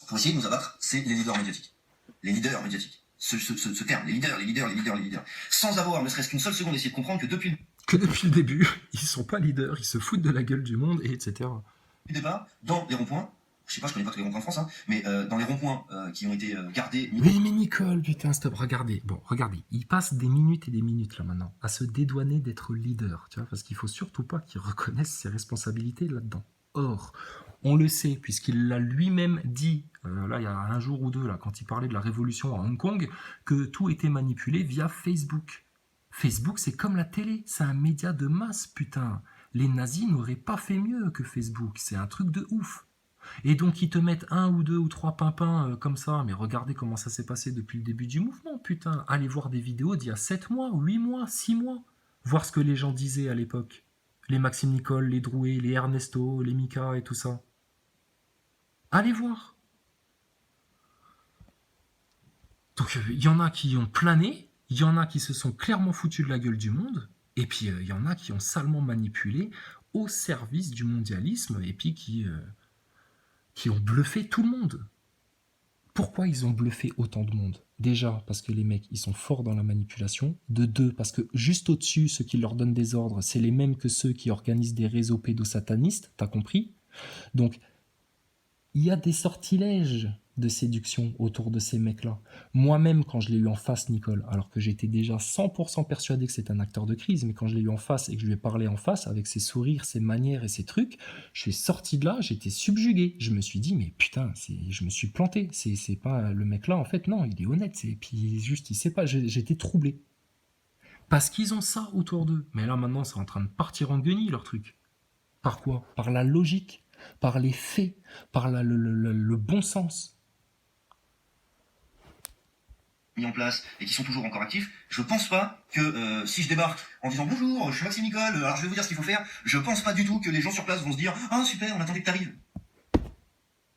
pour essayer de nous abattre, c'est les leaders médiatiques. Les leaders médiatiques. Ce terme, les leaders. Sans avoir ne serait-ce qu'une seule seconde essayé de comprendre que depuis le début, ils sont pas leaders, ils se foutent de la gueule du monde, et etc. le départ, dans les ronds-points, je connais pas tous les ronds-points de France, hein, mais dans les ronds-points qui ont été gardés... Mais Nicole, putain, stop, regardez. Bon, regardez, il passe des minutes et des minutes, là, maintenant, à se dédouaner d'être leader, tu vois, parce qu'il faut surtout pas qu'il reconnaisse ses responsabilités là-dedans. Or, on le sait, puisqu'il l'a lui-même dit, là, il y a un jour ou deux, là, quand il parlait de la révolution à Hong Kong, que tout était manipulé via Facebook. Facebook, c'est comme la télé, c'est un média de masse, putain. Les nazis n'auraient pas fait mieux que Facebook, c'est un truc de ouf. Et donc ils te mettent un ou deux ou trois pimpins comme ça, mais regardez comment ça s'est passé depuis le début du mouvement, putain. Allez voir des vidéos d'il y a 7 mois, 8 mois, 6 mois. Voir ce que les gens disaient à l'époque. Les Maxime Nicole, les Drouet, les Ernesto, les Mika et tout ça. Allez voir. Donc il y en a qui ont plané, il y en a qui se sont clairement foutus de la gueule du monde, et puis il y en a qui ont salement manipulé au service du mondialisme, et puis qui ont bluffé tout le monde. Pourquoi ils ont bluffé autant de monde? Déjà, parce que les mecs, ils sont forts dans la manipulation. De deux, parce que juste au-dessus, ceux qui leur donnent des ordres, c'est les mêmes que ceux qui organisent des réseaux pédosatanistes, t'as compris? Donc, il y a des sortilèges de séduction autour de ces mecs-là. Moi-même, quand je l'ai eu en face, Nicole, alors que j'étais déjà 100% persuadé que c'était un acteur de crise, mais quand je l'ai eu en face et que je lui ai parlé en face, avec ses sourires, ses manières et ses trucs, je suis sorti de là, j'étais subjugué. Je me suis dit, mais putain, je me suis planté. C'est pas le mec-là, en fait, non, il est honnête. Et puis juste, il sait pas, j'étais troublé. Parce qu'ils ont ça autour d'eux. Mais là, maintenant, c'est en train de partir en guenille, leur truc. Par quoi? Par la logique, par les faits, par le bon sens. mis en place et qui sont toujours encore actifs, je pense pas que si je débarque en disant bonjour, je suis Maxime Nicole, alors je vais vous dire ce qu'il faut faire, je pense pas du tout que les gens sur place vont se dire ah super, on attendait que t'arrives.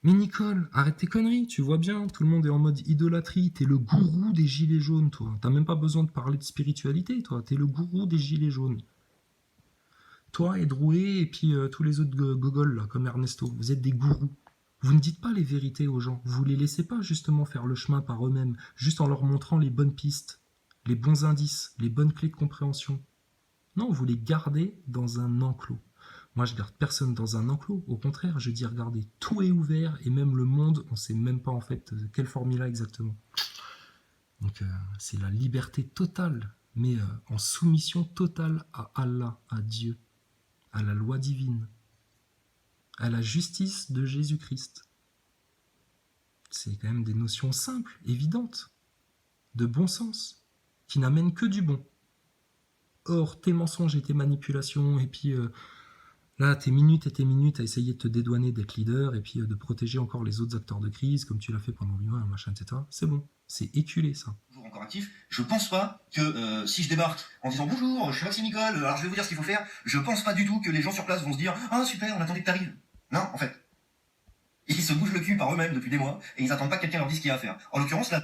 Mais Nicole, arrête tes conneries, tu vois bien, tout le monde est en mode idolâtrie, t'es le gourou des gilets jaunes, toi. T'as même pas besoin de parler de spiritualité, toi, t'es le gourou des gilets jaunes. Toi et Drouet et puis tous les autres gogols, là, comme Ernesto, vous êtes des gourous. Vous ne dites pas les vérités aux gens, vous les laissez pas justement faire le chemin par eux-mêmes, juste en leur montrant les bonnes pistes, les bons indices, les bonnes clés de compréhension. Non, vous les gardez dans un enclos. Moi, je garde personne dans un enclos. Au contraire, je dis, regardez, tout est ouvert et même le monde, on ne sait même pas en fait quelle forme il a exactement. Donc, c'est la liberté totale, mais en soumission totale à Allah, à Dieu, à la loi divine, à la justice de Jésus-Christ. C'est quand même des notions simples, évidentes, de bon sens, qui n'amènent que du bon. Or, tes mensonges et tes manipulations, et puis là, tes minutes à essayer de te dédouaner d'être leader, et puis de protéger encore les autres acteurs de crise, comme tu l'as fait pendant 8 mois, machin, etc. C'est bon, c'est éculé, ça. Toujours encore actif, je pense pas que si je débarque en disant bonjour, je suis Maxime Nicole, alors je vais vous dire ce qu'il faut faire, je pense pas du tout que les gens sur place vont se dire ah super, on attendait que t'arrives. Non, en fait. Ils se bougent le cul par eux-mêmes depuis des mois, et ils attendent pas que quelqu'un leur dise ce qu'il y a à faire. En l'occurrence, là...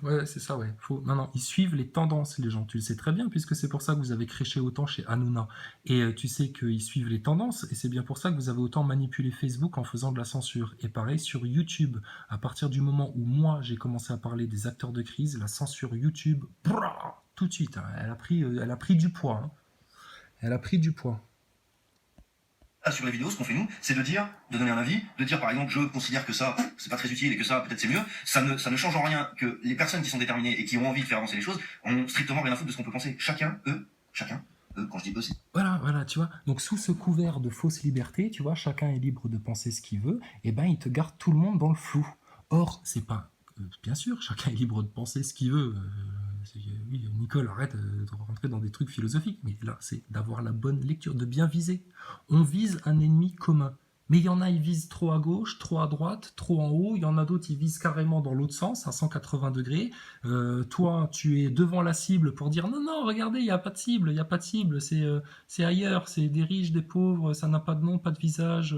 Ouais, c'est ça, ouais. Non, ils suivent les tendances, les gens. Tu le sais très bien, puisque c'est pour ça que vous avez créché autant chez Hanouna. Et tu sais qu'ils suivent les tendances, et c'est bien pour ça que vous avez autant manipulé Facebook en faisant de la censure. Et pareil sur YouTube. À partir du moment où moi, j'ai commencé à parler des acteurs de crise, la censure YouTube, tout de suite, hein, elle a pris du poids. Hein. Elle a pris du poids. Sur les vidéos, ce qu'on fait nous, c'est de donner un avis, de dire par exemple je considère que ça c'est pas très utile et que ça peut-être c'est mieux. Ça ne change en rien que les personnes qui sont déterminées et qui ont envie de faire avancer les choses ont strictement rien à foutre de ce qu'on peut penser. Chacun, quand je dis eux, c'est... Voilà, tu vois. Donc sous ce couvert de fausse liberté, tu vois, chacun est libre de penser ce qu'il veut, et ben il te garde tout le monde dans le flou. Or, c'est pas... bien sûr, chacun est libre de penser ce qu'il veut. Oui, Nicole, arrête de rentrer dans des trucs philosophiques. Mais là, c'est d'avoir la bonne lecture, de bien viser. On vise un ennemi commun. Mais il y en a, ils visent trop à gauche, trop à droite, trop en haut. Il y en a d'autres, ils visent carrément dans l'autre sens, à 180 degrés. Toi, tu es devant la cible pour dire non, regardez, il n'y a pas de cible, c'est ailleurs, c'est des riches, des pauvres, ça n'a pas de nom, pas de visage.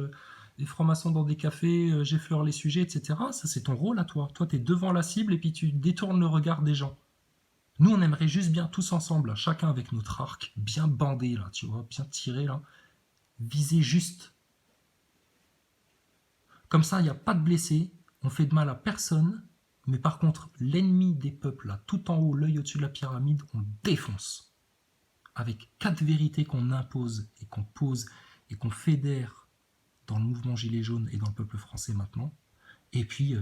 Des francs-maçons dans des cafés, j'effleure les sujets, etc. Ça, c'est ton rôle à toi. Toi, tu es devant la cible et puis tu détournes le regard des gens. Nous, on aimerait juste bien tous ensemble, là, chacun avec notre arc, bien bandé, là, tu vois, bien tiré, là, viser juste. Comme ça, il n'y a pas de blessés, on fait de mal à personne, mais par contre, l'ennemi des peuples, là, tout en haut, l'œil au-dessus de la pyramide, on le défonce. Avec 4 vérités qu'on impose et qu'on pose et qu'on fédère dans le mouvement Gilets jaunes et dans le peuple français maintenant. Et puis,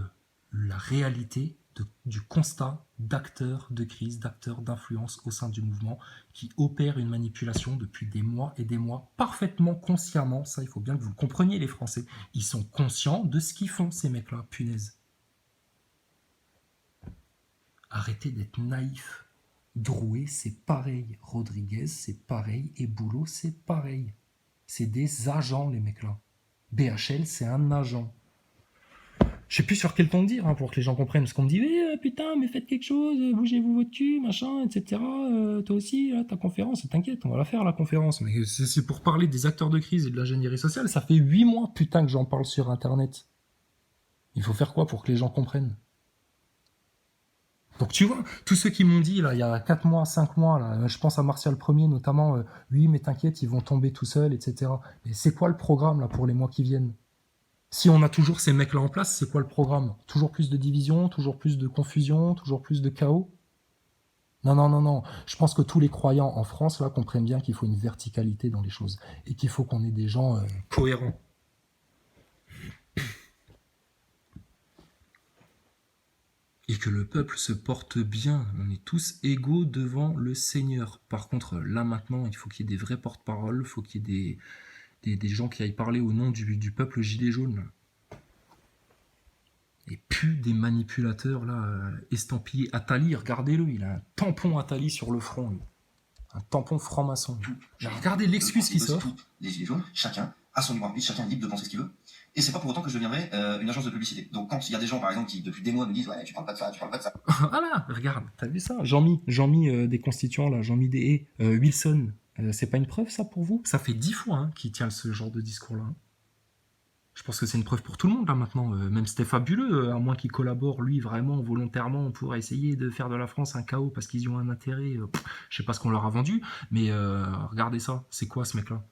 la réalité du constat d'acteurs de crise, d'acteurs d'influence au sein du mouvement qui opèrent une manipulation depuis des mois et des mois, parfaitement consciemment. Ça, il faut bien que vous le compreniez, les Français. Ils sont conscients de ce qu'ils font, ces mecs-là, punaise. Arrêtez d'être naïfs. Drouet, c'est pareil. Rodriguez, c'est pareil. Et Boulot, c'est pareil. C'est des agents, les mecs-là. BHL, c'est un agent. Je sais plus sur quel ton dire, pour que les gens comprennent. Parce qu'on me dit, putain, mais faites quelque chose, bougez-vous votre cul, machin, etc. Toi aussi, là, ta conférence, t'inquiète, on va la faire, la conférence. Mais c'est pour parler des acteurs de crise et de l'ingénierie sociale. Ça fait 8 mois, putain, que j'en parle sur Internet. Il faut faire quoi pour que les gens comprennent? Donc tu vois, tous ceux qui m'ont dit, là, il y a 4 mois, 5 mois, là, je pense à Martial Premier notamment, oui, mais t'inquiète, ils vont tomber tout seuls, etc. Mais c'est quoi le programme, là, pour les mois qui viennent? Si on a toujours ces mecs-là en place, c'est quoi le programme? Toujours plus de division, toujours plus de confusion, toujours plus de chaos? Non, non, non, non. Je pense que tous les croyants en France, là, comprennent bien qu'il faut une verticalité dans les choses. Et qu'il faut qu'on ait des gens cohérents. Et que le peuple se porte bien. On est tous égaux devant le Seigneur. Par contre, là, maintenant, il faut qu'il y ait des vrais porte-paroles, il faut qu'il y ait des gens qui aillent parler au nom du peuple gilet jaune. Et plus des manipulateurs là, estampillés Attali, regardez-le, il a un tampon Attali sur le front, lui. Un tampon franc-maçon. Regardez l'excuse qui sort. Les gilets jaunes, chacun a son libre arbitre, chacun est libre de penser ce qu'il veut. Et c'est pas pour autant que je deviendrai une agence de publicité. Donc quand il y a des gens, par exemple, qui depuis des mois me disent ouais, tu parles pas de ça, tu parles pas de ça. Voilà, regarde, t'as vu ça? Jean-Mi des constituants, là, Jean-Mi des Wilson, c'est pas une preuve ça pour vous? Ça fait 10 fois qu'il tient ce genre de discours-là. Je pense que c'est une preuve pour tout le monde là maintenant. Même c'était fabuleux, à moins qu'il collabore lui vraiment volontairement pour essayer de faire de la France un chaos parce qu'ils y ont un intérêt. Je sais pas ce qu'on leur a vendu, mais regardez ça, c'est quoi ce mec-là?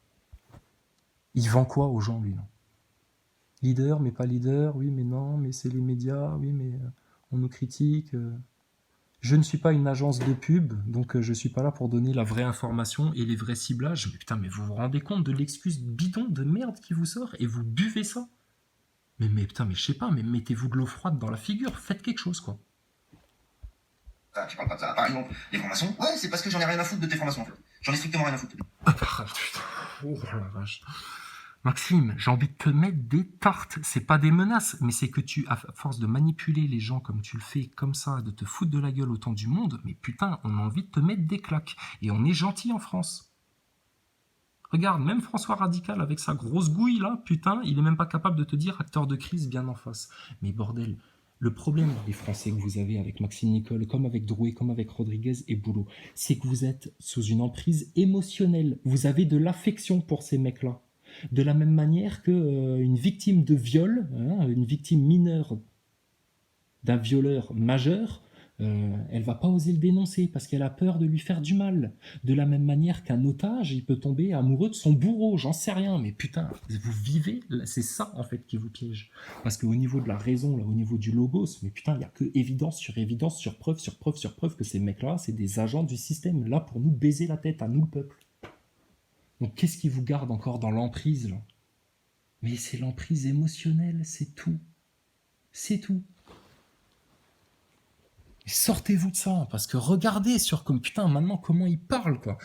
Il vend quoi aux gens lui, non? Leader, mais pas leader, oui, mais non, mais c'est les médias, oui, mais on nous critique. Je ne suis pas une agence de pub, donc je suis pas là pour donner la vraie information et les vrais ciblages. Mais putain, mais vous vous rendez compte de l'excuse bidon de merde qui vous sort et vous buvez ça? Mais putain, mais je sais pas, mais mettez-vous de l'eau froide dans la figure, faites quelque chose, quoi. Ah, tu parles pas de ça. Par exemple, les formations, ouais, c'est parce que j'en ai rien à foutre de tes formations en fait. J'en ai strictement rien à foutre. Ah bah, putain, oh la vache. Maxime, j'ai envie de te mettre des tartes. C'est pas des menaces, mais c'est que à force de manipuler les gens comme tu le fais, comme ça, de te foutre de la gueule autant du monde, mais putain, on a envie de te mettre des claques. Et on est gentil en France. Regarde, même François Radical avec sa grosse gouille là, putain, il est même pas capable de te dire acteur de crise bien en face. Mais bordel, le problème des Français que vous avez avec Maxime Nicole, comme avec Drouet, comme avec Rodriguez et Boulot, c'est que vous êtes sous une emprise émotionnelle. Vous avez de l'affection pour ces mecs-là. De la même manière qu'une victime de viol, une victime mineure d'un violeur majeur, elle va pas oser le dénoncer parce qu'elle a peur de lui faire du mal. De la même manière qu'un otage, il peut tomber amoureux de son bourreau, j'en sais rien, mais putain, vous vivez, c'est ça en fait qui vous piège. Parce qu'au niveau de la raison, là, au niveau du logos, mais putain, il y a que évidence sur preuve sur preuve sur preuve que ces mecs-là, c'est des agents du système, là pour nous baiser la tête, à nous le peuple. Donc qu'est-ce qui vous garde encore dans l'emprise là? Mais c'est l'emprise émotionnelle, c'est tout. C'est tout. Et sortez-vous de ça, parce que regardez sur comme putain maintenant comment il parle quoi.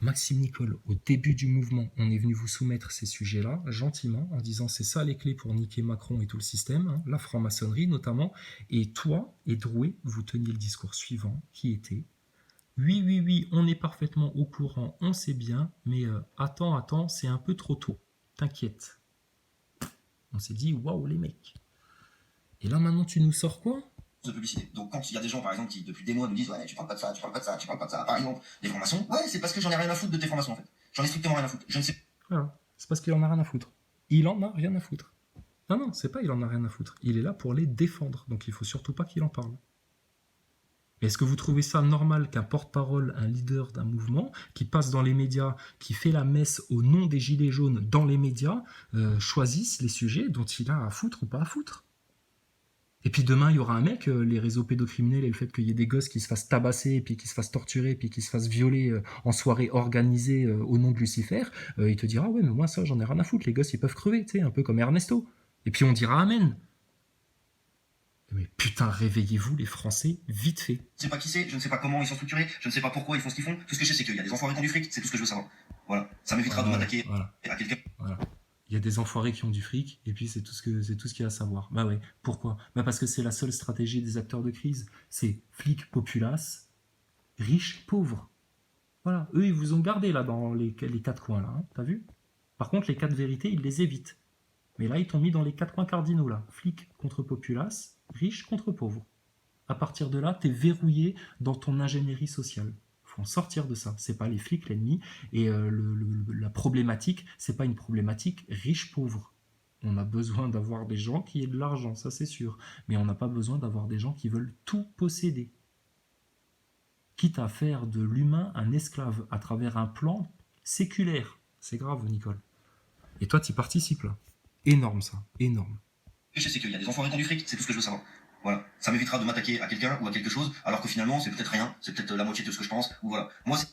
Maxime Nicole, au début du mouvement, on est venu vous soumettre ces sujets-là, gentiment, en disant c'est ça les clés pour niquer Macron et tout le système, la franc-maçonnerie notamment, et toi et Drouet, vous teniez le discours suivant, qui était oui, on est parfaitement au courant, on sait bien, mais attends, c'est un peu trop tôt. T'inquiète. On s'est dit, waouh les mecs. Et là maintenant tu nous sors quoi? De publicité. Donc quand il y a des gens par exemple qui depuis des mois me disent ouais, tu parles pas de ça, tu parles pas de ça, tu parles pas de ça. Par exemple, les formations, ouais, c'est parce que j'en ai rien à foutre de tes formations en fait. J'en ai strictement rien à foutre. Je ne sais. Voilà. C'est parce qu'il en a rien à foutre. Il en a rien à foutre. Non, c'est pas il en a rien à foutre. Il est là pour les défendre, donc il faut surtout pas qu'il en parle. Est-ce que vous trouvez ça normal qu'un porte-parole, un leader d'un mouvement, qui passe dans les médias, qui fait la messe au nom des Gilets jaunes dans les médias, choisisse les sujets dont il a à foutre ou pas à foutre? Et puis demain, il y aura un mec, les réseaux pédocriminels et le fait qu'il y ait des gosses qui se fassent tabasser, et puis qui se fassent torturer, et puis qui se fassent violer en soirée organisée au nom de Lucifer, il te dira, ouais, mais moi ça, j'en ai rien à foutre, les gosses, ils peuvent crever, tu sais, un peu comme Ernesto. Et puis on dira Amen. Mais putain, réveillez-vous les Français, vite fait. Je ne sais pas qui c'est, je ne sais pas comment ils sont structurés, je ne sais pas pourquoi ils font ce qu'ils font. Tout ce que je sais, c'est qu'il y a des enfoirés qui ont du fric, c'est tout ce que je veux savoir. Voilà. Ça m'évitera de m'attaquer à quelqu'un. Voilà. Il y a des enfoirés qui ont du fric, et puis c'est tout ce qu'il y a à savoir. Bah ouais, pourquoi? Bah parce que c'est la seule stratégie des acteurs de crise. C'est flic, populace, riche, pauvre. Voilà, eux ils vous ont gardé là dans les quatre coins là, hein, t'as vu? Par contre les quatre vérités ils les évitent. Mais là ils t'ont mis dans les quatre coins cardinaux là. Flic contre populace, riche contre pauvre. À partir de là, t'es verrouillé dans ton ingénierie sociale. Faut en sortir de ça. C'est pas les flics l'ennemi. Et la problématique, c'est pas une problématique riche-pauvre. On a besoin d'avoir des gens qui aient de l'argent, ça c'est sûr. Mais on n'a pas besoin d'avoir des gens qui veulent tout posséder. Quitte à faire de l'humain un esclave à travers un plan séculaire. C'est grave, Nicole. Et toi, tu y participes là. Énorme ça, énorme. Ce que je sais, c'est qu'il y a des enfoirés qui ont du fric, c'est tout ce que je veux savoir. Voilà. Ça m'évitera de m'attaquer à quelqu'un ou à quelque chose, alors que finalement, c'est peut-être rien, c'est peut-être la moitié de ce que je pense, ou voilà. Moi, c'est...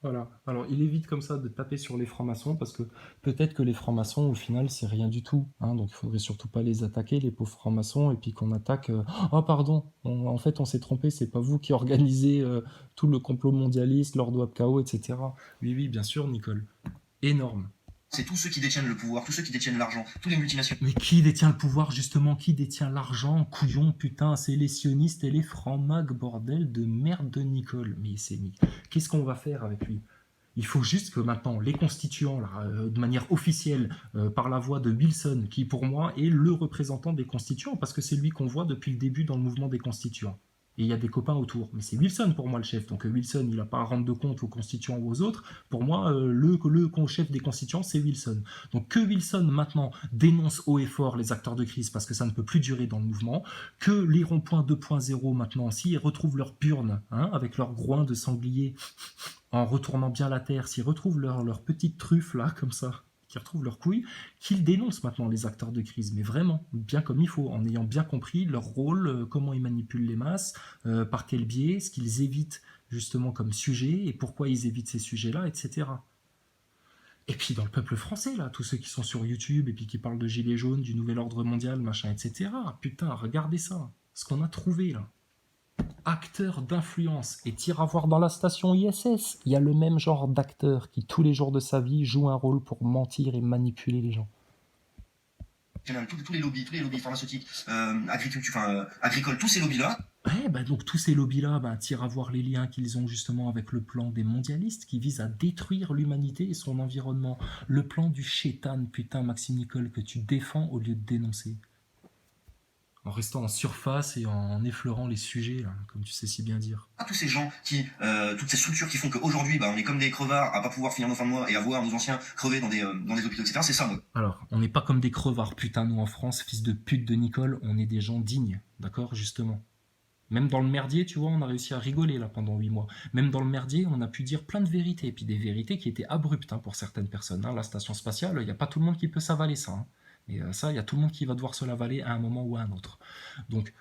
Voilà. Alors, il évite comme ça de taper sur les francs-maçons parce que peut-être que les francs-maçons, au final, c'est rien du tout. Hein, donc, il faudrait surtout pas les attaquer, les pauvres francs-maçons, et puis qu'on attaque. Oh, pardon, en fait, on s'est trompé, c'est pas vous qui organisez tout le complot mondialiste, Lord Wapkao, etc. Oui, oui, bien sûr, Nicole. Énorme. C'est tous ceux qui détiennent le pouvoir, tous ceux qui détiennent l'argent, tous les multinationales. Mais qui détient le pouvoir, justement? Qui détient l'argent? Couillon, putain, c'est les sionistes et les francs-mags, bordel de merde de Nicole. Mais c'est... Qu'est-ce qu'on va faire avec lui? Il faut juste que maintenant, les constituants, là, de manière officielle, par la voix de Wilson, qui pour moi est le représentant des constituants, parce que c'est lui qu'on voit depuis le début dans le mouvement des constituants. Et il y a des copains autour. Mais c'est Wilson pour moi le chef. Donc Wilson, il n'a pas à rendre de compte aux constituants ou aux autres. Pour moi, le chef des constituants, c'est Wilson. Donc que Wilson maintenant dénonce haut et fort les acteurs de crise parce que ça ne peut plus durer dans le mouvement. Que les ronds-points 2.0 maintenant, s'ils retrouvent leur burne, hein, avec leur groin de sanglier, en retournant bien la terre, s'ils retrouvent leur petite truffe là, comme ça, qui retrouvent leurs couilles, qu'ils dénoncent maintenant les acteurs de crise, mais vraiment, bien comme il faut, en ayant bien compris leur rôle, comment ils manipulent les masses, par quel biais, ce qu'ils évitent justement comme sujet, et pourquoi ils évitent ces sujets-là, etc. Et puis dans le peuple français, là, tous ceux qui sont sur YouTube et puis qui parlent de gilets jaunes, du nouvel ordre mondial, machin, etc. Putain, regardez ça, ce qu'on a trouvé là. Acteur d'influence. Et tire à voir dans la station ISS, il y a le même genre d'acteur qui tous les jours de sa vie joue un rôle pour mentir et manipuler les gens. Tous les lobbies pharmaceutiques, agricoles, tous ces lobbies-là. Ouais, bah donc tous ces lobbies-là, bah, tirent à voir les liens qu'ils ont justement avec le plan des mondialistes qui vise à détruire l'humanité et son environnement. Le plan du chétan, putain, Maxime Nicole, que tu défends au lieu de dénoncer. En restant en surface et en effleurant les sujets, là, comme tu sais si bien dire. Tous ces gens qui, toutes ces structures qui font qu'aujourd'hui, bah, on est comme des crevards à pas pouvoir finir nos fins de mois et à voir nos anciens crever dans des hôpitaux, etc. C'est ça, moi. Alors, on n'est pas comme des crevards, putain, nous en France, fils de pute de Nicole, on est des gens dignes, d'accord, justement. Même dans le merdier, tu vois, on a réussi à rigoler là pendant 8 mois. Même dans le merdier, on a pu dire plein de vérités, et puis des vérités qui étaient abruptes hein, pour certaines personnes. Hein. La station spatiale, il n'y a pas tout le monde qui peut s'avaler ça. Hein. Et ça, il y a tout le monde qui va devoir se l'avaler à un moment ou à un autre. Donc,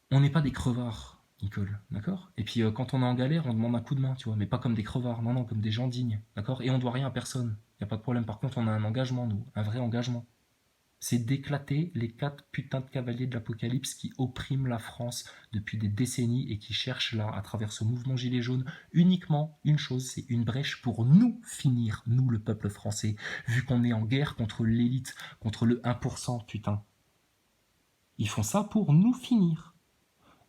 on n'est pas des crevards, Nicole, d'accord? Et puis quand on est en galère, on demande un coup de main, tu vois, mais pas comme des crevards, non, non, comme des gens dignes, d'accord? Et on doit rien à personne, il n'y a pas de problème. Par contre, on a un engagement, nous, un vrai engagement. C'est d'éclater les 4 putains de cavaliers de l'apocalypse qui oppriment la France depuis des décennies et qui cherchent là, à travers ce mouvement gilet jaune, uniquement une chose, c'est une brèche pour nous finir, nous le peuple français, vu qu'on est en guerre contre l'élite, contre le 1%, putain. Ils font ça pour nous finir.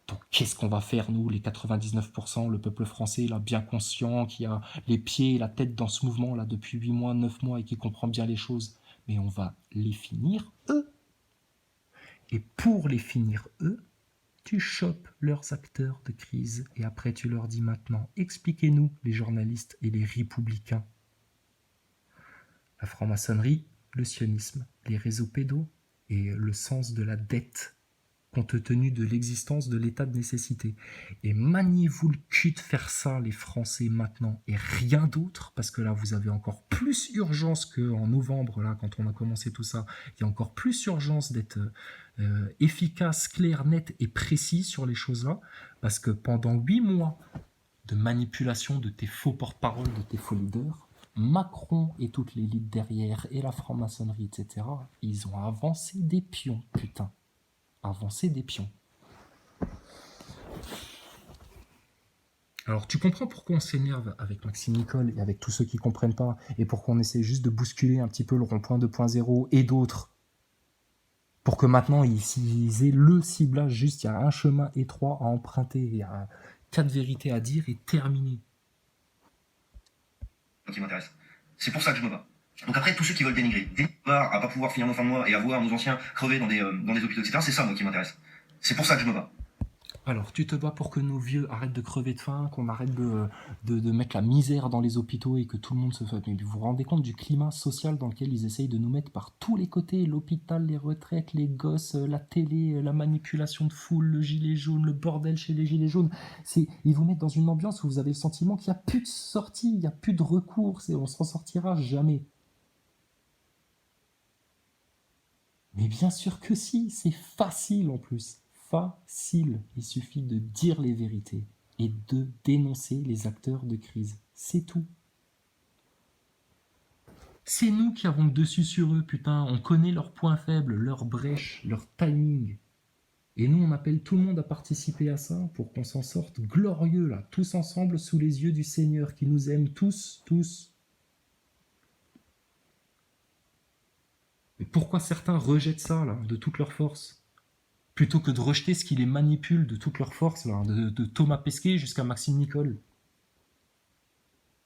Donc qu'est-ce qu'on va faire, nous, les 99%, le peuple français, là, bien conscient, qui a les pieds et la tête dans ce mouvement, là, depuis 8 mois, 9 mois, et qui comprend bien les choses? Mais on va les finir, eux. Et pour les finir, eux, tu chopes leurs acteurs de crise, et après tu leur dis maintenant, expliquez-nous, les journalistes et les républicains. La franc-maçonnerie, le sionisme, les réseaux pédos, et le sens de la dette compte tenu de l'existence de l'état de nécessité. Et maniez-vous le cul de faire ça, les Français, maintenant, et rien d'autre, parce que là, vous avez encore plus urgence qu'en novembre, là, quand on a commencé tout ça. Il y a encore plus urgence d'être efficace, clair, net et précis sur les choses-là, parce que pendant 8 mois de manipulation de tes faux porte-parole, de tes faux leaders, Macron et toute l'élite derrière, et la franc-maçonnerie, etc., ils ont avancé des pions, putain. Avancé des pions. Alors tu comprends pourquoi on s'énerve avec Maxime Nicole et avec tous ceux qui comprennent pas, et pourquoi on essaie juste de bousculer un petit peu le rond-point 2.0 et d'autres, pour que maintenant ils aient le ciblage juste, il y a un chemin étroit à emprunter, il y a 4 vérités à dire et terminé. Qui m'intéresse. C'est pour ça que je me bats. Donc après, tous ceux qui veulent dénigrer à pas pouvoir finir nos fins de mois et à voir nos anciens crever dans des hôpitaux, etc., c'est ça, moi, qui m'intéresse. C'est pour ça que je me bats. Alors, tu te bats pour que nos vieux arrêtent de crever de faim, qu'on arrête de mettre la misère dans les hôpitaux et que tout le monde se fasse. Mais vous vous rendez compte du climat social dans lequel ils essayent de nous mettre par tous les côtés, l'hôpital, les retraites, les gosses, la télé, la manipulation de foule, le gilet jaune, le bordel chez les gilets jaunes. Ils vous mettent dans une ambiance où vous avez le sentiment qu'il n'y a plus de sortie, il n'y a plus de recours, on s'en sortira jamais. Mais bien sûr que si, c'est facile en plus. Facile. Il suffit de dire les vérités et de dénoncer les acteurs de crise. C'est tout. C'est nous qui avons le dessus sur eux, putain. On connaît leurs points faibles, leurs brèches, leur timing. Et nous, on appelle tout le monde à participer à ça pour qu'on s'en sorte glorieux, là, tous ensemble, sous les yeux du Seigneur, qui nous aime tous. Mais pourquoi certains rejettent ça, là, de toute leur force ? Plutôt que de rejeter ce qui les manipule de toute leur force, là, de Thomas Pesquet jusqu'à Maxime Nicole.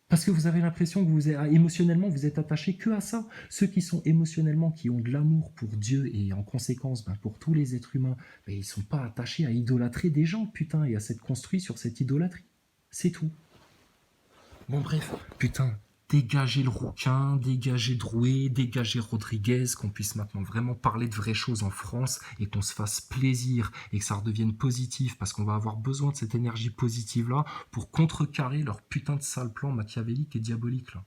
Parce que vous avez l'impression que émotionnellement, vous êtes attaché que à ça. Ceux qui sont émotionnellement, qui ont de l'amour pour Dieu et en conséquence pour tous les êtres humains, ils ne sont pas attachés à idolâtrer des gens, putain, et à s'être construits sur cette idolâtrie. C'est tout. Bon bref, putain, dégagez le rouquin, dégagez Drouet, dégagez Rodriguez, qu'on puisse maintenant vraiment parler de vraies choses en France et qu'on se fasse plaisir et que ça redevienne positif parce qu'on va avoir besoin de cette énergie positive-là pour contrecarrer leur putain de sale plan machiavélique et diabolique là.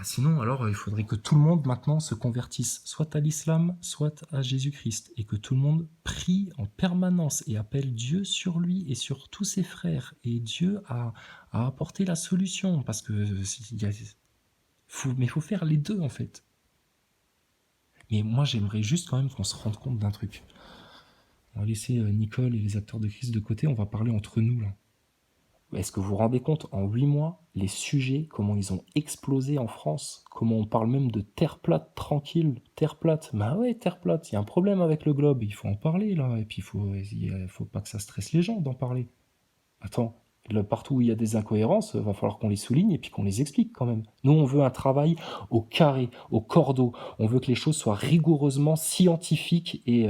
Sinon, alors, il faudrait que tout le monde maintenant se convertisse soit à l'islam, soit à Jésus-Christ, et que tout le monde prie en permanence et appelle Dieu sur lui et sur tous ses frères. Et Dieu a apporté la solution, parce que faut faire les deux en fait. Mais moi, j'aimerais juste quand même qu'on se rende compte d'un truc. On va laisser Nicole et les acteurs de crise de côté, on va parler entre nous là. Est-ce que vous vous rendez compte, en 8 mois, les sujets, comment ils ont explosé en France? Comment on parle même de terre plate, tranquille, terre plate. Bah ouais, terre plate, il y a un problème avec le globe, il faut en parler là, et puis il faut pas que ça stresse les gens d'en parler. Attends, là, partout où il y a des incohérences, va falloir qu'on les souligne et puis qu'on les explique quand même. Nous, on veut un travail au carré, au cordeau. On veut que les choses soient rigoureusement scientifiques et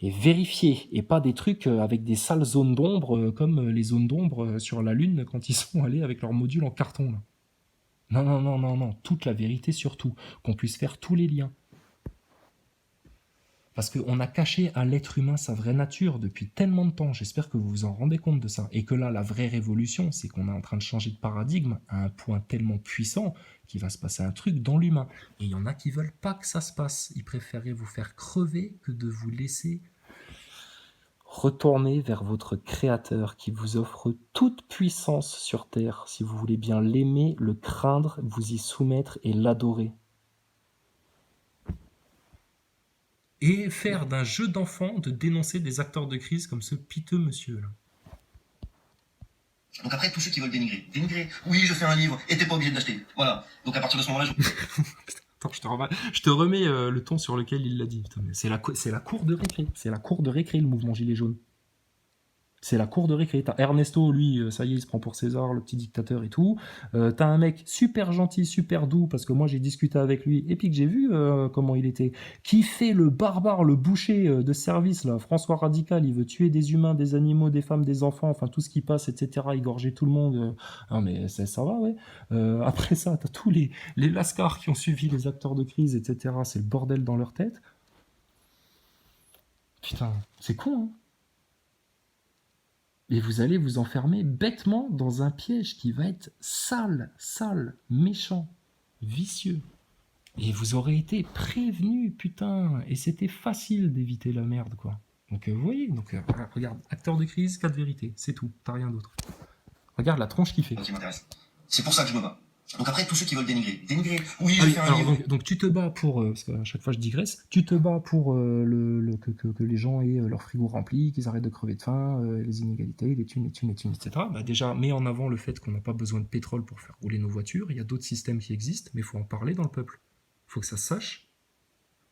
vérifiées, et pas des trucs avec des sales zones d'ombre comme les zones d'ombre sur la Lune quand ils sont allés avec leur module en carton. Là. Non, toute la vérité surtout, qu'on puisse faire tous les liens. Parce qu'on a caché à l'être humain sa vraie nature depuis tellement de temps, j'espère que vous vous en rendez compte de ça. Et que là, la vraie révolution, c'est qu'on est en train de changer de paradigme à un point tellement puissant qu'il va se passer un truc dans l'humain. Et il y en a qui veulent pas que ça se passe. Ils préféraient vous faire crever que de vous laisser retourner vers votre Créateur qui vous offre toute puissance sur terre. Si vous voulez bien l'aimer, le craindre, vous y soumettre et l'adorer. Et faire d'un jeu d'enfant de dénoncer des acteurs de crise comme ce piteux monsieur là. Donc après, tous ceux qui veulent dénigrer, oui, je fais un livre, et t'es pas obligé de l'acheter. Voilà. Donc à partir de ce moment-là, Attends, je te remets le ton sur lequel il l'a dit. Putain, mais c'est la cour de récré. C'est la cour de récré, le mouvement Gilet jaune. C'est la cour de récré. T'as Ernesto, lui, ça y est, il se prend pour César, le petit dictateur et tout. T'as un mec super gentil, super doux, parce que moi j'ai discuté avec lui, et puis que j'ai vu comment il était, qui fait le barbare, le boucher de service, là, François Radical, il veut tuer des humains, des animaux, des femmes, des enfants, enfin tout ce qui passe, etc., égorger tout le monde. Non mais ça va, ouais. Après ça, t'as tous les lascars qui ont suivi les acteurs de crise, etc., c'est le bordel dans leur tête. Putain, c'est con, hein. Et vous allez vous enfermer bêtement dans un piège qui va être sale, méchant, vicieux. Et vous aurez été prévenu, putain. Et c'était facile d'éviter la merde, quoi. Donc, vous voyez, donc, regarde, acteur de crise, cas de vérité, c'est tout, t'as rien d'autre. Regarde la tronche qu'il fait. Qui m'intéresse. C'est pour ça que je me bats. Donc après, tous ceux qui veulent dénigrer, oui, je Allez, fais un alors, livre. donc tu te bats pour, parce qu'à chaque fois je digresse, tu te bats pour que les gens aient leur frigo rempli, qu'ils arrêtent de crever de faim, les inégalités, les thunes, etc. Bah déjà, mets en avant le fait qu'on n'a pas besoin de pétrole pour faire rouler nos voitures. Il y a d'autres systèmes qui existent, mais il faut en parler dans le peuple. Il faut que ça se sache,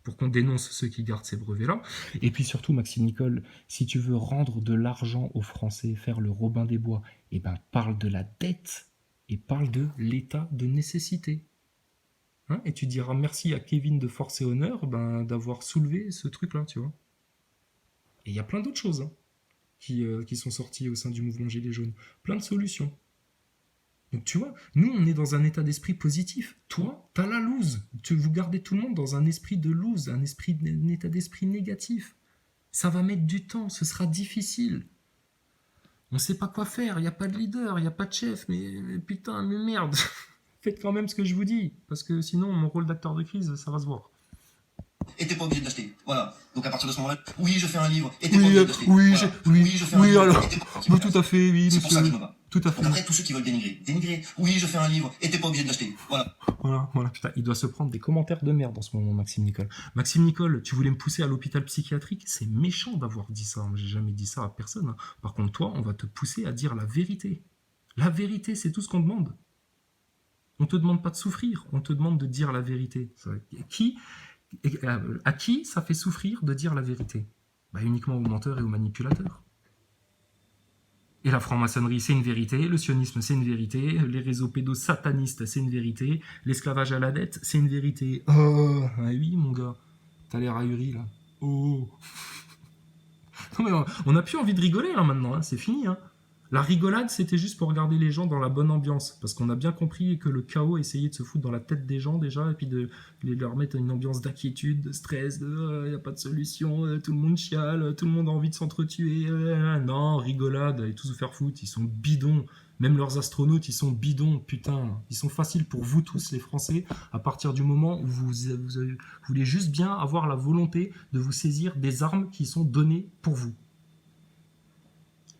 pour qu'on dénonce ceux qui gardent ces brevets-là. Et puis surtout, Maxime Nicole, si tu veux rendre de l'argent aux Français, faire le Robin des Bois, eh ben parle de la dette et parle de l'état de nécessité. Hein, et tu diras merci à Kevin de Force et Honneur d'avoir soulevé ce truc-là, tu vois. Et il y a plein d'autres choses, hein, qui sont sorties au sein du mouvement Gilets jaunes. Plein de solutions. Donc tu vois, nous on est dans un état d'esprit positif. Toi, t'as la loose. Vous gardez tout le monde dans un esprit de loose, un état d'esprit négatif. Ça va mettre du temps, ce sera difficile. On sait pas quoi faire, il n'y a pas de leader, il n'y a pas de chef, mais putain, mais merde. Faites quand même ce que je vous dis, parce que sinon mon rôle d'acteur de crise, ça va se voir. Et t'es pas obligé de l'acheter. Voilà. Donc à partir de ce moment-là, oui, je fais un livre. Et t'es pas obligé de l'acheter. Oui, Voilà. Oui, je fais un livre. alors, Et t'es pas obligé de tout à fait, oui, C'est pour ça que je monsieur. me bats. Tout à Donc fait. après, tous ceux qui veulent dénigrer, oui, je fais un livre. Et t'es pas obligé de l'acheter. Voilà. Voilà, putain, il doit se prendre des commentaires de merde en ce moment, Maxime Nicole. Maxime Nicole, tu voulais me pousser à l'hôpital psychiatrique? C'est méchant d'avoir dit ça, j'ai jamais dit ça à personne, hein. Par contre, toi, on va te pousser à dire la vérité. La vérité, c'est tout ce qu'on demande. On te demande pas de souffrir, on te demande de dire la vérité. À qui ça fait souffrir de dire la vérité? Bah, uniquement aux menteurs et aux manipulateurs. Et la franc-maçonnerie, c'est une vérité, le sionisme, c'est une vérité, les réseaux pédosatanistes, c'est une vérité, l'esclavage à la dette, c'est une vérité. Oh, ah oui, mon gars, t'as l'air ahuri, là. Oh. Non, mais on n'a plus envie de rigoler, là, maintenant, hein, c'est fini, hein. La rigolade, c'était juste pour regarder les gens dans la bonne ambiance, parce qu'on a bien compris que le chaos essayait de se foutre dans la tête des gens, déjà, et puis de leur mettre une ambiance d'inquiétude, de stress, de n'y a pas de solution, tout le monde chiale, tout le monde a envie de s'entretuer, non, rigolade, et tous se faire foutre, ils sont bidons, même leurs astronautes, ils sont bidons, putain, ils sont faciles pour vous tous, les Français, à partir du moment où vous voulez juste bien avoir la volonté de vous saisir des armes qui sont données pour vous.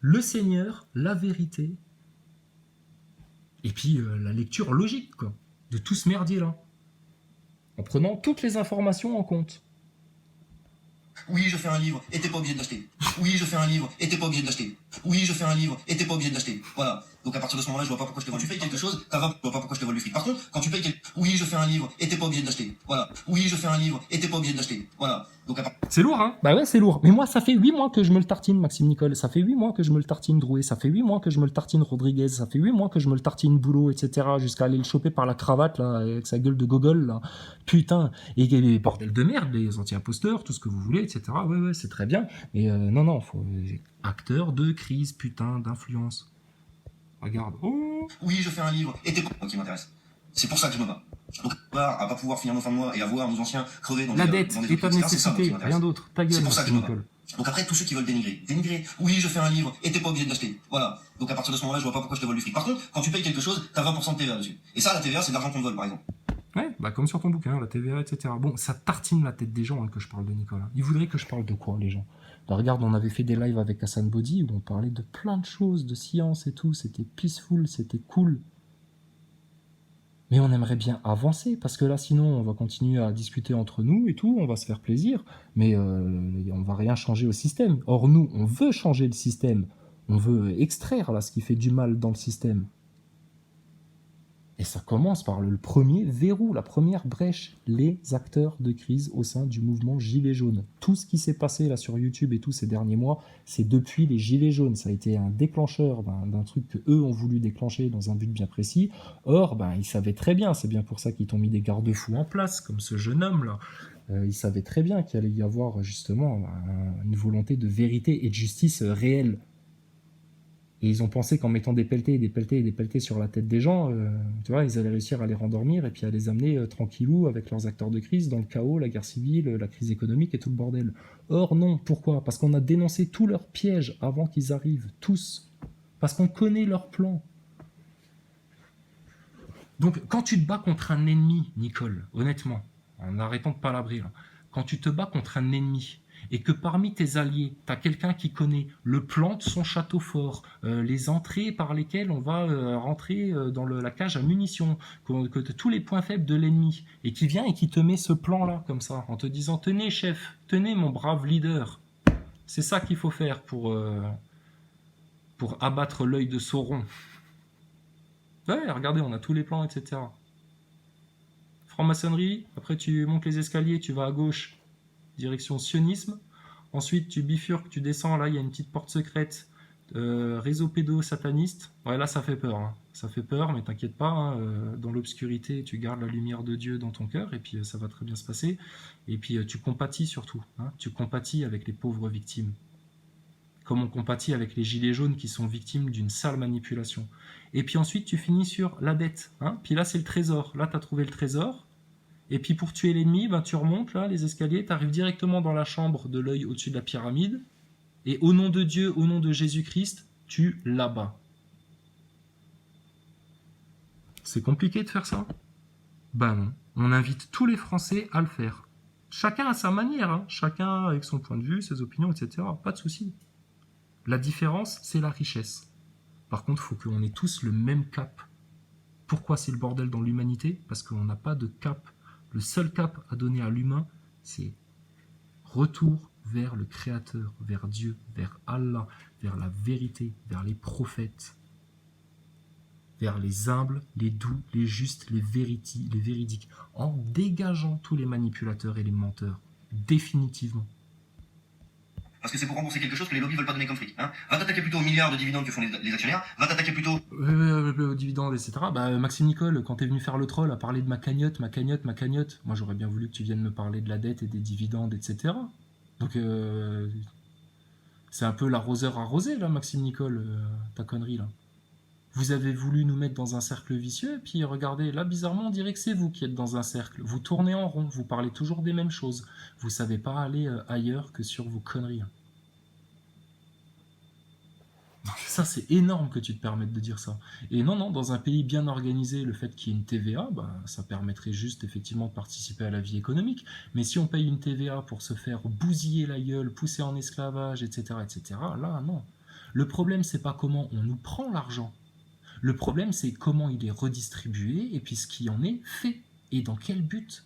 Le Seigneur, la vérité, et puis la lecture logique, quoi, de tout ce merdier-là, en prenant toutes les informations en compte. Oui, je fais un livre. Et t'es pas obligé de l'acheter. Oui, je fais un livre. Et t'es pas obligé de l'acheter. Oui, je fais un livre. Et t'es pas obligé de l'acheter. Voilà. Donc à partir de ce moment-là, je vois pas pourquoi je te vole du fric. Quand tu payes quelque chose, je vois pas pourquoi je te vole du fric. Par contre, quand tu payes oui, je fais un livre. Et t'es pas obligé de l'acheter. Voilà. Oui, je fais un livre. Et t'es pas obligé de l'acheter. Voilà. Donc c'est lourd, hein? Bah ouais, c'est lourd. Mais moi, ça fait 8 mois que je me le tartine, Maxime Nicole. Ça fait 8 mois que je me le tartine, Drouet. Ça fait 8 mois que je me le tartine, Rodriguez. Ça fait 8 mois que je me le tartine, Boulot, etc. Jusqu'à aller le choper par la cravate, là, avec sa gueule de gogol, là. Putain. Et les bordels de merde, les anti-imposteurs, tout ce que vous voulez, etc. Ouais, c'est très bien. Mais non, faut... Acteur de crise, putain, d'influence. Regarde. Oh. Oui, je fais un livre. Et t'es pas qui m'intéresse. C'est pour ça que je me bats. Donc, à pas pouvoir finir nos fins de mois et à voir nos anciens crever dans la dette, état de nécessité, rien d'autre. Ta gueule, c'est pour ça que je me bats. Nicole. Donc après, tous ceux qui veulent dénigrer, oui, je fais un livre, et t'es pas obligé de l'acheter. Voilà. Donc à partir de ce moment-là, je vois pas pourquoi je te vole du fric. Par contre, quand tu payes quelque chose, t'as 20% de TVA dessus. Et ça, la TVA, c'est de l'argent qu'on te vole, par exemple. Ouais, bah comme sur ton bouquin, la TVA, etc. Bon, ça tartine la tête des gens, hein, que je parle de Nicolas. Ils voudraient que je parle de quoi, les gens? Bah, regarde, on avait fait des lives avec Hassan Body où on parlait de plein de choses, de science et tout. C'était peaceful, c'était cool. Mais on aimerait bien avancer, parce que là, sinon, on va continuer à discuter entre nous et tout, on va se faire plaisir, mais on va rien changer au système. Or, nous, on veut changer le système. On veut extraire là ce qui fait du mal dans le système. Et ça commence par le premier verrou, la première brèche, les acteurs de crise au sein du mouvement Gilets jaunes. Tout ce qui s'est passé là sur YouTube et tous ces derniers mois, c'est depuis les Gilets jaunes. Ça a été un déclencheur d'un truc que eux ont voulu déclencher dans un but bien précis. Or, ils savaient très bien, c'est bien pour ça qu'ils t'ont mis des garde-fous en place, comme ce jeune homme là. Ils savaient très bien qu'il allait y avoir justement une volonté de vérité et de justice réelle. Et ils ont pensé qu'en mettant des pelletés et des pelletés et des pelletés sur la tête des gens, tu vois, ils allaient réussir à les rendormir et puis à les amener tranquillou avec leurs acteurs de crise dans le chaos, la guerre civile, la crise économique et tout le bordel. Or non, pourquoi? Parce qu'on a dénoncé tous leurs pièges avant qu'ils arrivent, tous. Parce qu'on connaît leurs plans. Donc quand tu te bats contre un ennemi, Nicole, honnêtement, en arrêtant de palabrer là, quand tu te bats contre un ennemi, et que parmi tes alliés, tu as quelqu'un qui connaît le plan de son château fort, les entrées par lesquelles on va rentrer dans la cage à munitions, que tous les points faibles de l'ennemi, et qui vient et qui te met ce plan-là, comme ça, en te disant, tenez chef, tenez mon brave leader, c'est ça qu'il faut faire pour abattre l'œil de Sauron. Ouais, regardez, on a tous les plans, etc. Franc-maçonnerie, après tu montes les escaliers, tu vas à gauche, direction sionisme. Ensuite, tu bifurques, tu descends, là, il y a une petite porte secrète, réseau pédo-sataniste. Ouais, là, ça fait peur. Hein. Ça fait peur, mais t'inquiète pas, hein, dans l'obscurité, tu gardes la lumière de Dieu dans ton cœur, et puis ça va très bien se passer. Et puis tu compatis surtout. Hein. Tu compatis avec les pauvres victimes. Comme on compatit avec les gilets jaunes qui sont victimes d'une sale manipulation. Et puis ensuite, tu finis sur la dette. Hein. Puis là, c'est le trésor. Là, tu as trouvé le trésor. Et puis pour tuer l'ennemi, ben, tu remontes là, les escaliers, tu arrives directement dans la chambre de l'œil au-dessus de la pyramide. Et au nom de Dieu, au nom de Jésus-Christ, tu l'abats. C'est compliqué de faire ça? Ben non. On invite tous les Français à le faire. Chacun à sa manière. Hein. Chacun avec son point de vue, ses opinions, etc. Pas de souci. La différence, c'est la richesse. Par contre, il faut qu'on ait tous le même cap. Pourquoi c'est le bordel dans l'humanité? Parce qu'on n'a pas de cap. Le seul cap à donner à l'humain, c'est retour vers le Créateur, vers Dieu, vers Allah, vers la vérité, vers les prophètes, vers les humbles, les doux, les justes, les véridiques, en dégageant tous les manipulateurs et les menteurs, définitivement. Parce que c'est pour rembourser quelque chose que les lobbies veulent pas donner comme fric. Hein. Va t'attaquer plutôt aux milliards de dividendes que font les actionnaires, va t'attaquer plutôt aux dividendes, etc. Bah, Maxime Nicole, quand t'es venu faire le troll à parler de ma cagnotte, moi j'aurais bien voulu que tu viennes me parler de la dette et des dividendes, etc. Donc c'est un peu l'arroseur arrosé là, Maxime Nicole, ta connerie là. Vous avez voulu nous mettre dans un cercle vicieux, et puis regardez, là bizarrement on dirait que c'est vous qui êtes dans un cercle. Vous tournez en rond, vous parlez toujours des mêmes choses. Vous savez pas aller ailleurs que sur vos conneries. Ça, c'est énorme que tu te permettes de dire ça. Et non, dans un pays bien organisé, le fait qu'il y ait une TVA, bah, ça permettrait juste effectivement de participer à la vie économique. Mais si on paye une TVA pour se faire bousiller la gueule, pousser en esclavage, etc., là, non. Le problème, c'est pas comment on nous prend l'argent. Le problème, c'est comment il est redistribué et puis ce qui en est fait. Et dans quel but?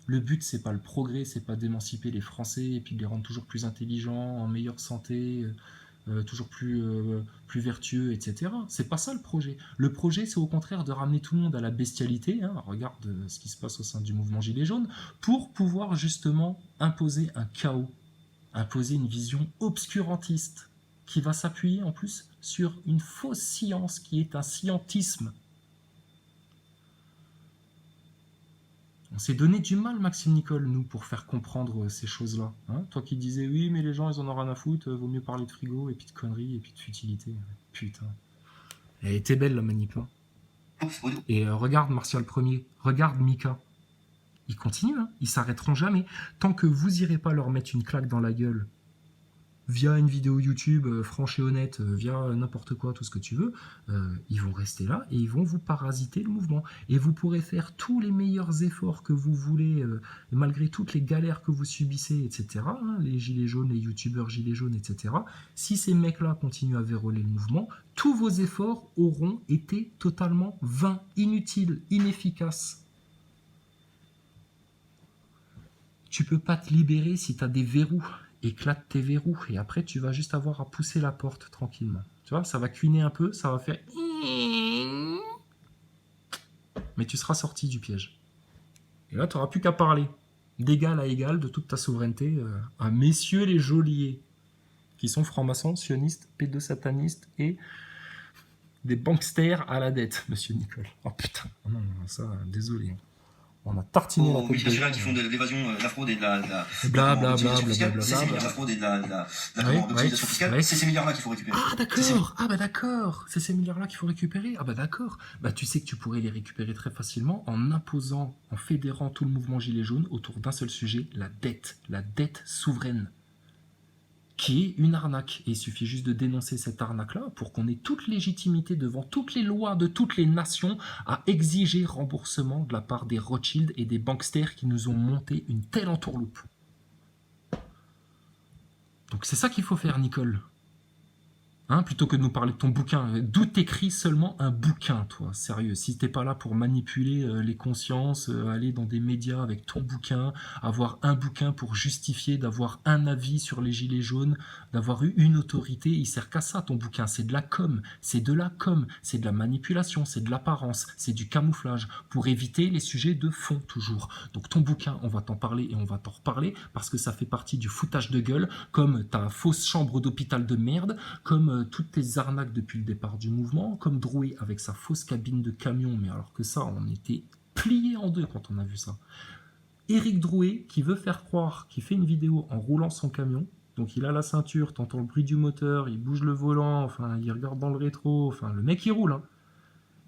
Le but, c'est pas le progrès, c'est pas d'émanciper les Français et puis de les rendre toujours plus intelligents, en meilleure santé, toujours plus vertueux, etc. C'est pas ça le projet. Le projet, c'est au contraire de ramener tout le monde à la bestialité, hein, regarde ce qui se passe au sein du mouvement Gilets jaunes, pour pouvoir justement imposer un chaos, imposer une vision obscurantiste, qui va s'appuyer en plus sur une fausse science qui est un scientisme. On s'est donné du mal, Maxime Nicole, nous, pour faire comprendre ces choses-là. Hein, toi qui disais, oui, mais les gens, ils en ont rien à foutre, vaut mieux parler de frigo, et puis de conneries, et puis de futilité. Putain. Elle était belle, la manip. Hein. Et regarde Martial Ier, regarde Mika. Ils continuent, hein, ils s'arrêteront jamais. Tant que vous irez pas leur mettre une claque dans la gueule, via une vidéo YouTube franche et honnête, via n'importe quoi, tout ce que tu veux, ils vont rester là et ils vont vous parasiter le mouvement. Et vous pourrez faire tous les meilleurs efforts que vous voulez, malgré toutes les galères que vous subissez, etc., hein, les gilets jaunes, les youtubeurs gilets jaunes, etc., si ces mecs-là continuent à verrouiller le mouvement, tous vos efforts auront été totalement vains, inutiles, inefficaces. Tu peux pas te libérer si tu as des verrous. Éclate tes verrous et après tu vas juste avoir à pousser la porte tranquillement. Tu vois, ça va cuiner un peu, ça va faire... Mais tu seras sorti du piège. Et là, tu n'auras plus qu'à parler d'égal à égal de toute ta souveraineté à messieurs les geôliers, qui sont francs-maçons, sionistes, pédosatanistes et des banksters à la dette, monsieur Nicole. Oh putain, non, ça, désolé. On a tartiné la aux tête des multinationales gens. qui font de l'évasion, de la fraude et de Blablabla, l'optimisation fiscale. blablabla, C'est ces milliards de la fraude et de l'optimisation fiscale. C'est ces milliards-là qu'il faut récupérer. Ah d'accord, ah bah d'accord, c'est ces milliards-là qu'il faut récupérer. Ah bah d'accord. Bah tu sais que tu pourrais les récupérer très facilement en imposant, en fédérant tout le mouvement Gilets jaunes autour d'un seul sujet, la dette souveraine, qui est une arnaque. Et il suffit juste de dénoncer cette arnaque-là pour qu'on ait toute légitimité devant toutes les lois de toutes les nations à exiger remboursement de la part des Rothschild et des banksters qui nous ont monté une telle entourloupe. Donc c'est ça qu'il faut faire, Nicole. Hein, plutôt que de nous parler de ton bouquin. D'où t'écris seulement un bouquin, toi, sérieux. Si t'es pas là pour manipuler les consciences, aller dans des médias avec ton bouquin, avoir un bouquin pour justifier d'avoir un avis sur les gilets jaunes, d'avoir eu une autorité, il sert qu'à ça, ton bouquin. C'est de la com, c'est de la manipulation, c'est de l'apparence, c'est du camouflage, pour éviter les sujets de fond, toujours. Donc ton bouquin, on va t'en parler et on va t'en reparler, parce que ça fait partie du foutage de gueule, comme ta fausse chambre d'hôpital de merde, comme toutes tes arnaques depuis le départ du mouvement, comme Drouet avec sa fausse cabine de camion, mais alors que ça, on était plié en deux quand on a vu ça. Éric Drouet qui veut faire croire qu'il fait une vidéo en roulant son camion, donc il a la ceinture, t'entends le bruit du moteur, il bouge le volant, enfin il regarde dans le rétro, enfin le mec il roule, hein.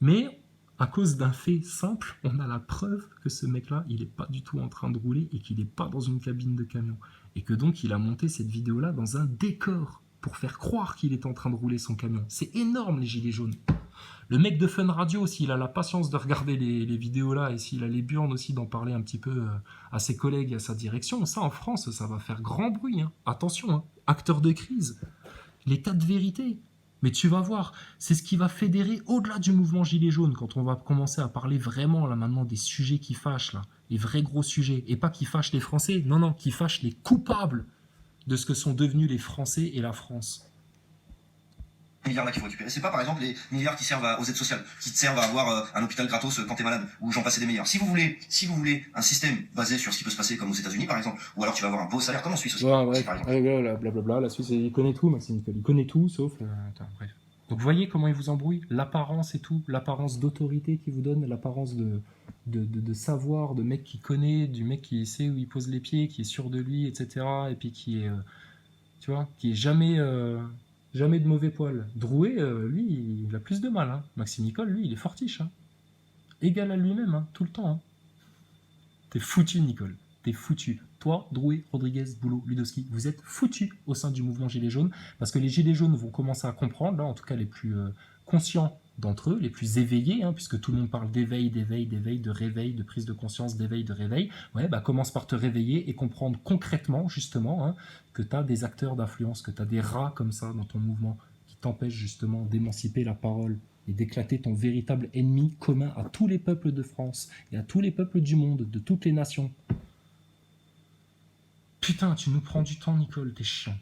Mais à cause d'un fait simple, on a la preuve que ce mec-là, il n'est pas du tout en train de rouler et qu'il n'est pas dans une cabine de camion. Et que donc il a monté cette vidéo-là dans un décor pour faire croire qu'il est en train de rouler son camion. C'est énorme, les gilets jaunes. Le mec de Fun Radio, s'il a la patience de regarder les vidéos là et s'il a les burnes aussi d'en parler un petit peu à ses collègues et à sa direction, ça en France, ça va faire grand bruit. Hein. Attention, hein. Acteur de crise, l'état de vérité. Mais tu vas voir, c'est ce qui va fédérer au-delà du mouvement Gilets jaunes quand on va commencer à parler vraiment là maintenant des sujets qui fâchent, là, les vrais gros sujets. Et pas qui fâchent les Français, non, non, qui fâchent les coupables de ce que sont devenus les Français et la France. Les milliards là qu'il faut récupérer. C'est pas par exemple les milliards qui servent aux aides sociales, qui te servent à avoir un hôpital gratos quand t'es malade, ou j'en passais des meilleurs. Si vous voulez un système basé sur ce qui peut se passer comme aux États-Unis par exemple, ou alors tu vas avoir un beau salaire comme en Suisse aussi. Ouais, par exemple. blablabla, la Suisse, il connaît tout, Maxime Nicole, il connaît tout, sauf... bref. Donc vous voyez comment il vous embrouille, l'apparence et tout, l'apparence d'autorité qu'il vous donne, l'apparence de savoir, de mec qui connaît, du mec qui sait où il pose les pieds, qui est sûr de lui, etc. Et puis qui est, tu vois, qui est jamais de mauvais poil. Drouet, lui, il a plus de mal. Hein. Maxime Nicole, lui, il est fortiche. Hein. Égal à lui-même, hein, tout le temps. Hein. T'es foutu, Nicole. T'es foutu. Toi, Drouet, Rodriguez, Boulot, Ludowski, vous êtes foutus au sein du mouvement Gilets jaunes, parce que les Gilets jaunes vont commencer à comprendre, là, en tout cas les plus conscients d'entre eux, les plus éveillés, hein, puisque tout le monde parle d'éveil, de réveil, de prise de conscience, d'éveil, de réveil. Ouais, bah commence par te réveiller et comprendre concrètement, justement, hein, que tu as des acteurs d'influence, que tu as des rats comme ça dans ton mouvement qui t'empêchent justement d'émanciper la parole et d'éclater ton véritable ennemi commun à tous les peuples de France et à tous les peuples du monde, de toutes les nations. Putain, tu nous prends du temps, Nicole, t'es chiant.